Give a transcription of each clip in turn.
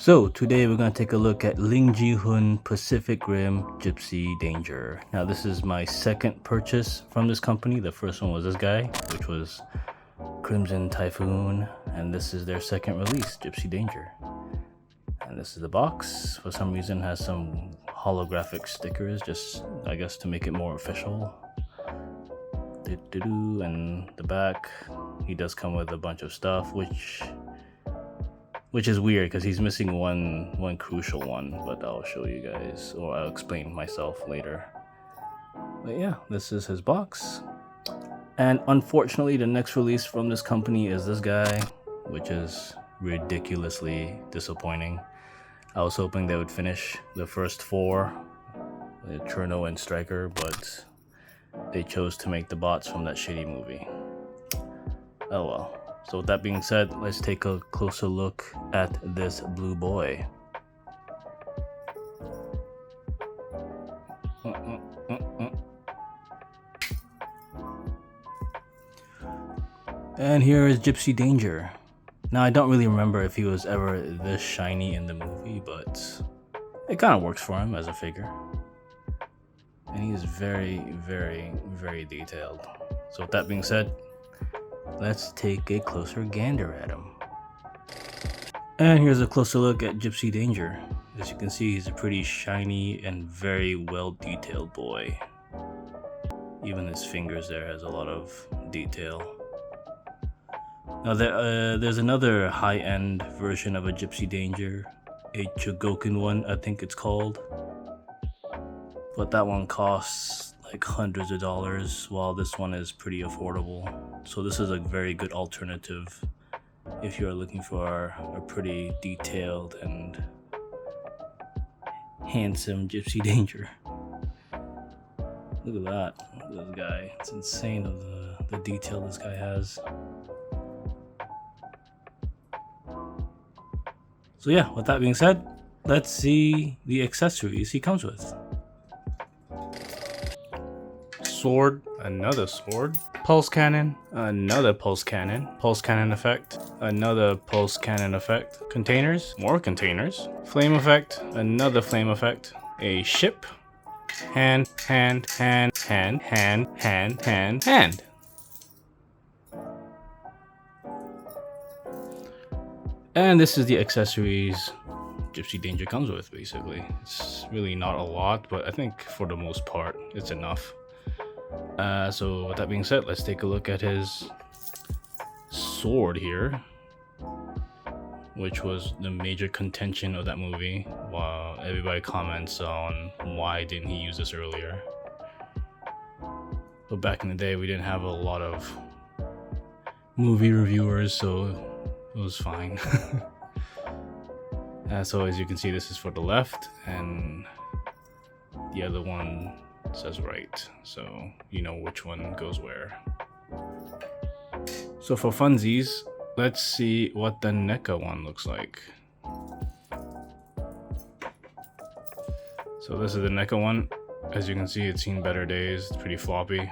So today we're going to take a look at LingJiHun Pacific Rim Gypsy Danger. Now this is my second purchase from this company. The first one was this guy, which was Crimson Typhoon, and this is their second release, Gypsy Danger. And this is the box. For some reason has some holographic stickers, just I guess to make it more official. And the back, he does come with a bunch of stuff, which is weird because he's missing one crucial one, but I'll show you guys, or I'll explain myself later. But yeah, this is his box. And unfortunately, the next release from this company is this guy, which is ridiculously disappointing. I was hoping they would finish the first four, Cherno and Striker, but they chose to make the bots from that shitty movie. Oh well. So with that being said, let's take a closer look at this blue boy. And here is Gypsy Danger. Now I don't really remember if he was ever this shiny in the movie, but it kind of works for him as a figure. And he is very, very, very detailed. So with that being said, let's take a closer gander at him. And here's a closer look at Gypsy Danger. As you can see, he's a pretty shiny and very well detailed boy. Even his fingers there has a lot of detail. Now there's another high-end version of a Gypsy Danger, a Chogokin one I think it's called. But that one costs like hundreds of dollars, while this one is pretty affordable. So this is a very good alternative if you're looking for a pretty detailed and handsome Gypsy Danger. Look at that. Look at this guy. It's insane of the detail this guy has. So yeah, with that being said, let's see the accessories he comes with. Sword, another sword, pulse cannon, another pulse cannon effect, another pulse cannon effect, containers, more containers, flame effect, another flame effect, a ship, hand. And this is the accessories Gypsy Danger comes with, basically. It's really not a lot, but I think for the most part, it's enough. So with that being said, let's take a look at his sword here, which was the major contention of that movie, while everybody comments on why didn't he use this earlier. But back in the day, we didn't have a lot of movie reviewers, so it was fine. So as you can see, this is for the left, and the other one says right, so you know which one goes where. So for funsies, let's see what the NECA one looks like. So this is the NECA one. As you can see, it's seen better days. It's pretty floppy,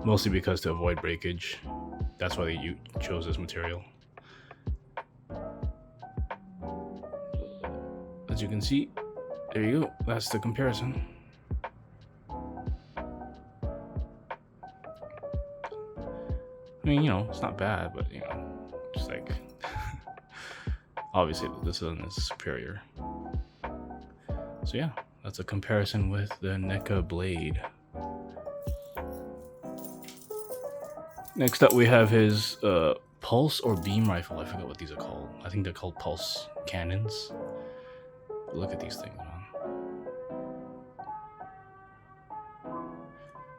mostly because to avoid breakage. That's why they chose this material. As you can see, there you go. That's the comparison. I mean, you know, it's not bad, but you know, just like obviously this one is superior. So yeah, that's a comparison with the NECA blade. Next up, we have his pulse or beam rifle. I forgot what these are called. I think they're called pulse cannons. Look at these things, man.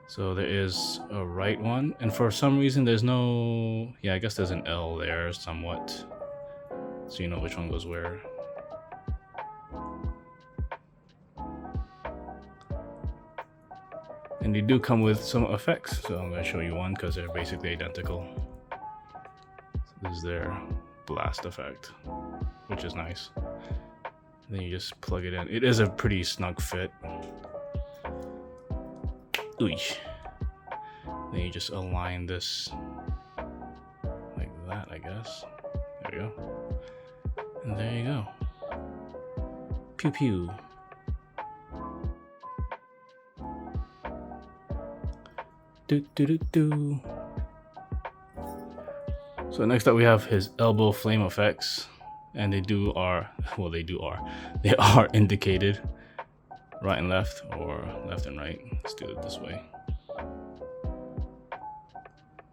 So there is a right one, and for some reason there's no, yeah, I guess there's an L there somewhat, so you know which one goes where. And they do come with some effects, so I'm going to show you one because they're basically identical. So this is their blast effect, which is nice. Then you just plug it in. It is a pretty snug fit. Oosh. Then you just align this like that, I guess. There we go. And there you go. Pew pew. Do do do do. So next up we have his elbow flame effects, and they are indicated right and left, or left and right. Let's do it this way.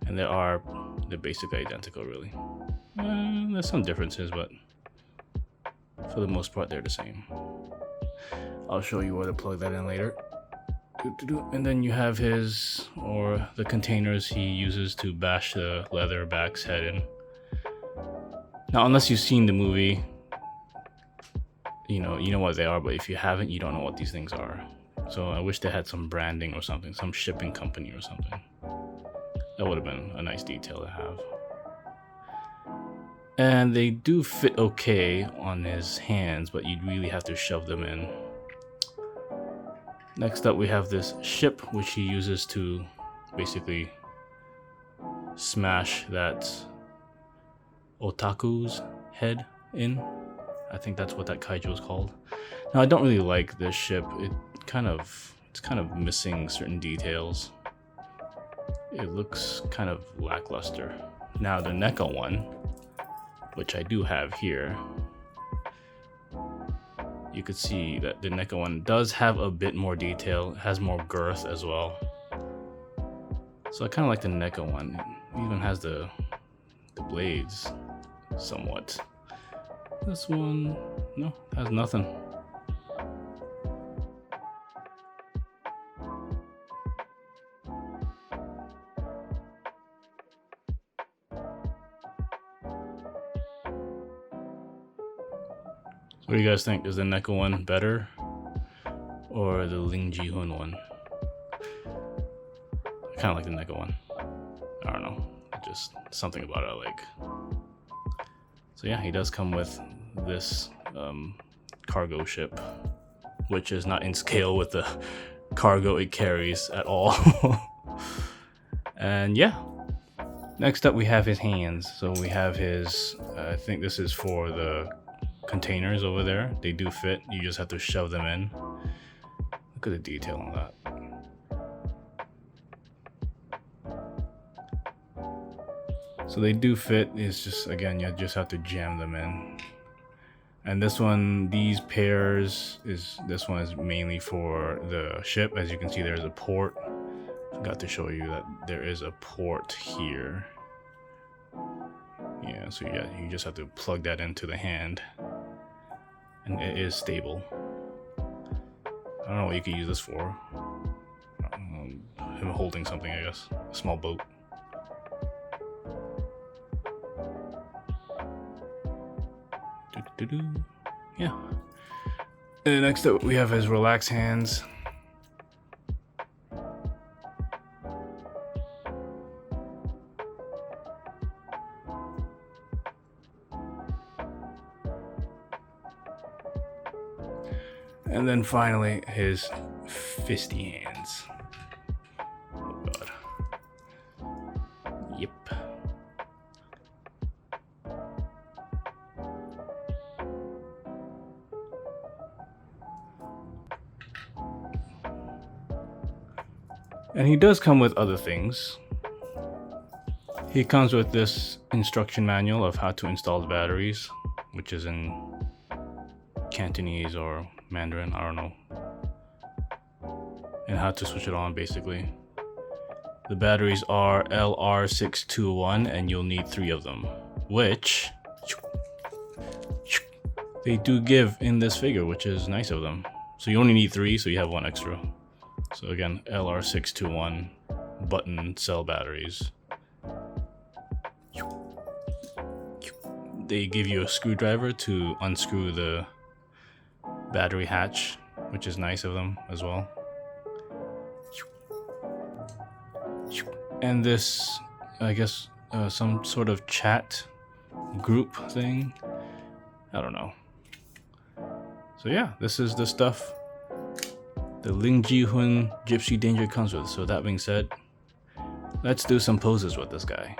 And they're basically identical, really. There's some differences, but for the most part they're the same. I'll show you where to plug that in later. And then you have the containers he uses to bash the leatherback's head in. Now, unless you've seen the movie, you know what they are, but if you haven't, you don't know what these things are. So I wish they had some branding or something, some shipping company or something. That would have been a nice detail to have. And they do fit okay on his hands, but you'd really have to shove them in. Next up we have this ship, which he uses to basically smash that otaku's head in. I think that's what that kaiju is called. Now, I don't really like this ship. It's kind of missing certain details. It looks kind of lackluster. Now the NECA one, which I do have here, you could see that the NECA one does have a bit more detail, has more girth as well. So I kind of like the NECA one. It even has the blades somewhat. This one, no, has nothing. What do you guys think? Is the NECA one better or the LingJiHun one? I kind of like the NECA one. I don't know, just something about it I like. So yeah, he does come with this cargo ship, which is not in scale with the cargo it carries at all. And yeah, next up we have his hands. So we have his, I think this is for the containers over there. They do fit, you just have to shove them in. Look at the detail on that. So they do fit, it's just, again, you just have to jam them in. And this one, this one is mainly for the ship. As you can see, there's a port. Forgot to show you that there is a port here. Yeah, so yeah, you just have to plug that into the hand. And it is stable. I don't know what you could use this for. Him holding something, I guess. A small boat. Yeah. And next up we have his relaxed hands. And then finally his fisty hands. Oh god. Yep. And he does come with other things. He comes with this instruction manual of how to install the batteries, which is in Cantonese or Mandarin, I don't know. And how to switch it on, basically. The batteries are LR621 and you'll need 3 of them, which they do give in this figure, which is nice of them. So you only need 3, so you have 1 extra. So again, LR621 button cell batteries. They give you a screwdriver to unscrew the battery hatch, which is nice of them as well. And this, I guess, some sort of chat group thing. I don't know. So yeah, this is the stuff the LingJiHun Gipsy Danger comes with. So that being said, let's do some poses with this guy.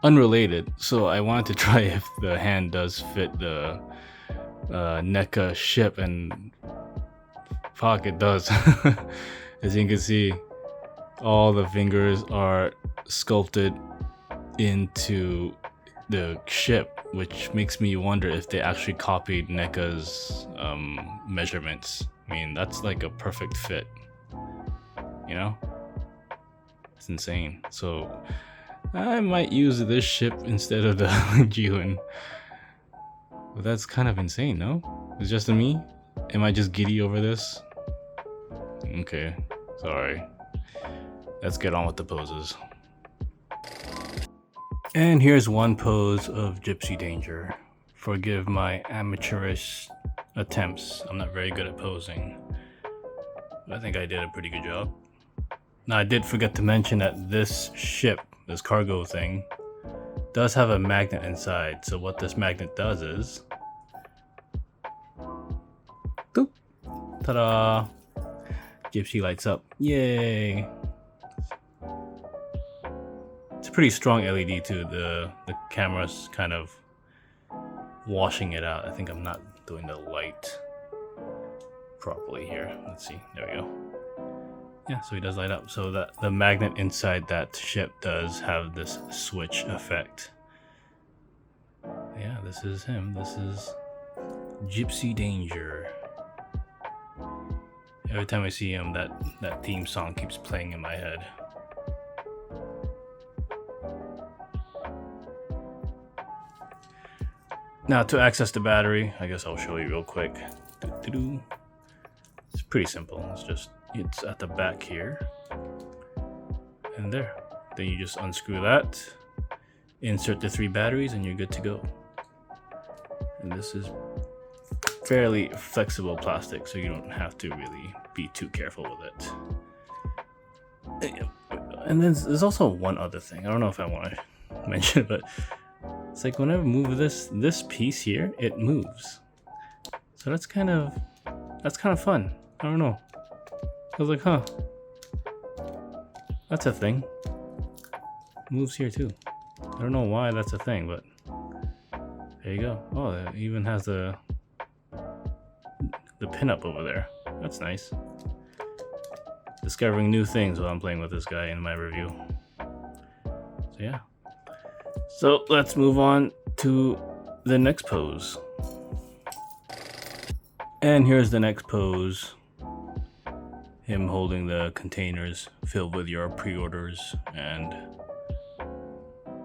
unrelated. So I wanted to try if the hand does fit the NECA ship, and fuck, it does. As you can see, all the fingers are sculpted into the ship, which makes me wonder if they actually copied NECA's measurements. I mean, that's like a perfect fit, you know? It's insane. So I might use this ship instead of the LingJiHun. But that's kind of insane, no? It's just me? Am I just giddy over this? Okay, sorry. Let's get on with the poses. And here's one pose of Gipsy Danger. Forgive my amateurish attempts. I'm not very good at posing. But I think I did a pretty good job. Now, I did forget to mention that this ship, this cargo thing, does have a magnet inside. So what this magnet does is... Boop! Ta-da! Gipsy lights up. Yay! It's a pretty strong LED too. The camera's kind of washing it out. I think I'm not doing the light properly here. Let's see. There we go. Yeah, so he does light up. So that the magnet inside that ship does have this switch effect. Yeah, this is him. This is Gipsy Danger. Every time I see him, that theme song keeps playing in my head. Now, to access the battery, I guess I'll show you real quick. It's pretty simple. It's at the back here. And there. Then you just unscrew that, insert the 3 batteries, and you're good to go. And this is fairly flexible plastic, so you don't have to really be too careful with it. And then there's also one other thing. I don't know if I want to mention it, but it's like whenever I move this piece here, it moves. So that's kind of fun. I don't know. I was like, huh, that's a thing. Moves here too. I don't know why that's a thing, but there you go. Oh, it even has the pinup over there. That's nice. Discovering new things while I'm playing with this guy in my review. So yeah. So let's move on to the next pose. And here's the next pose. Him holding the containers filled with your pre-orders and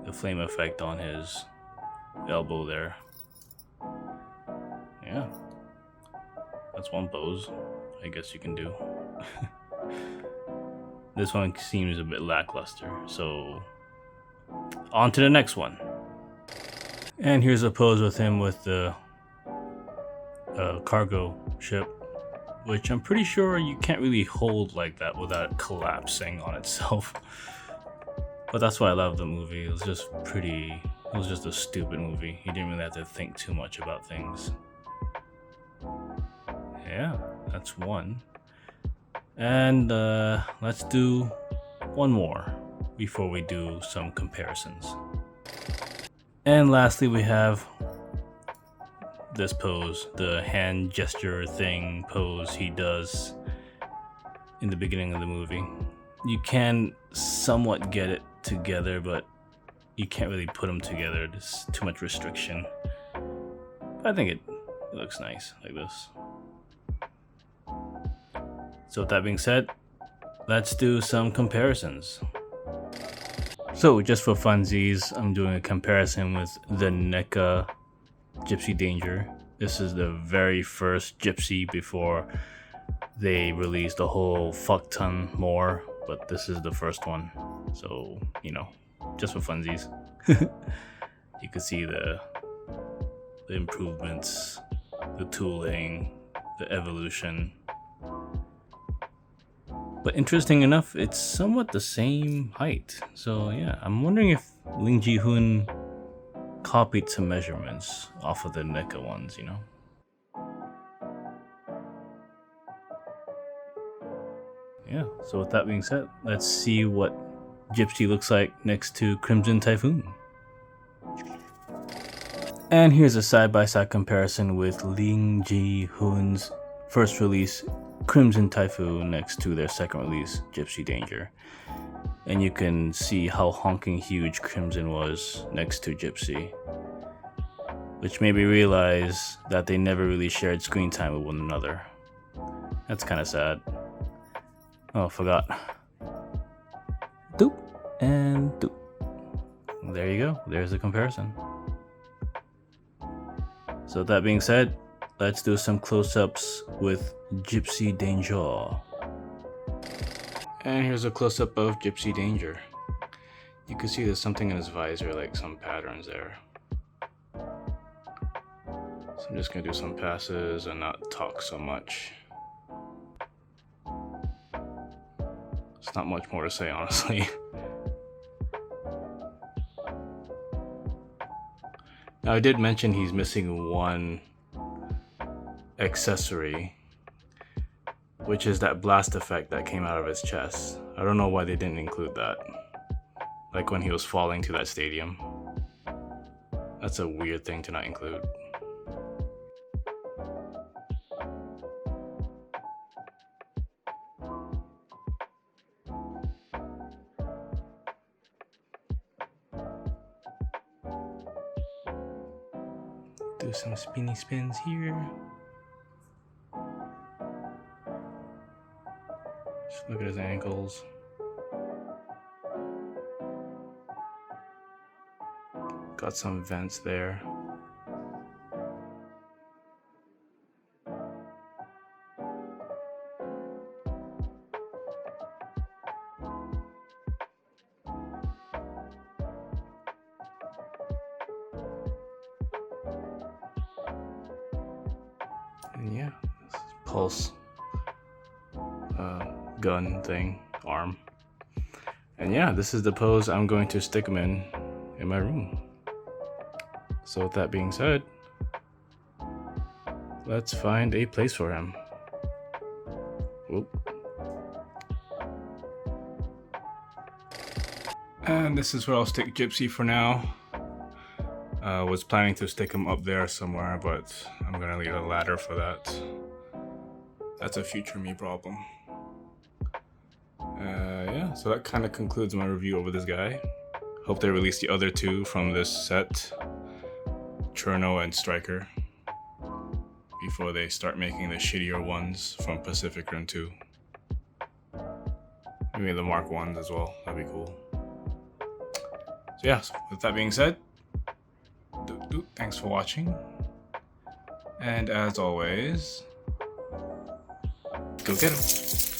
the flame effect on his elbow there. Yeah. That's one pose I guess you can do. This one seems a bit lackluster, so on to the next one. And here's a pose with him with the cargo ship, which I'm pretty sure you can't really hold like that without collapsing on itself. But that's why I love the movie. It was just a stupid movie. You didn't really have to think too much about things. Yeah, that's one. And let's do one more before we do some comparisons. And lastly, we have this pose, the hand gesture thing pose he does in the beginning of the movie. You can somewhat get it together, but you can't really put them together. There's too much restriction. But I think it looks nice like this. So with that being said, let's do some comparisons. So just for funsies, I'm doing a comparison with the NECA Gipsy Danger. This is the very first Gipsy before they released a whole fuck ton more, but this is the first one. So, you know, just for funsies. You can see the improvements, the tooling, the evolution. But interesting enough, it's somewhat the same height. So yeah, I'm wondering if LingJiHun copied some measurements off of the NECA ones, you know? Yeah, so with that being said, let's see what Gipsy looks like next to Crimson Typhoon. And here's a side-by-side comparison with LingJiHun's first release, Crimson Typhoon, next to their second release, Gipsy Danger. And you can see how honking huge Crimson was next to Gipsy, which made me realize that they never really shared screen time with one another. That's kind of sad. Oh, forgot. Doop and doop. There you go. There's the comparison. So with that being said, let's do some close-ups with Gipsy Danger. And here's a close-up of Gipsy Danger. You can see there's something in his visor, like some patterns there. So I'm just gonna do some passes and not talk so much. It's not much more to say, honestly. Now I did mention he's missing one accessory, which is that blast effect that came out of his chest. I don't know why they didn't include that. Like when he was falling to that stadium. That's a weird thing to not include. Do some spinny spins here. Just look at his ankles. Got some vents there. And yeah, this is pulse gun thing, arm. And yeah, this is the pose I'm going to stick him in my room. So with that being said, let's find a place for him. Whoop. And this is where I'll stick Gipsy for now. Was planning to stick him up there somewhere, but I'm gonna leave a ladder for that. That's a future me problem. Yeah, so that kind of concludes my review over this guy. Hope they release the other two from this set, Cherno and Striker, before they start making the shittier ones from Pacific Rim 2. Maybe the Mark 1s as well, that'd be cool. So yeah, with that being said, thanks for watching. And as always, go get 'em.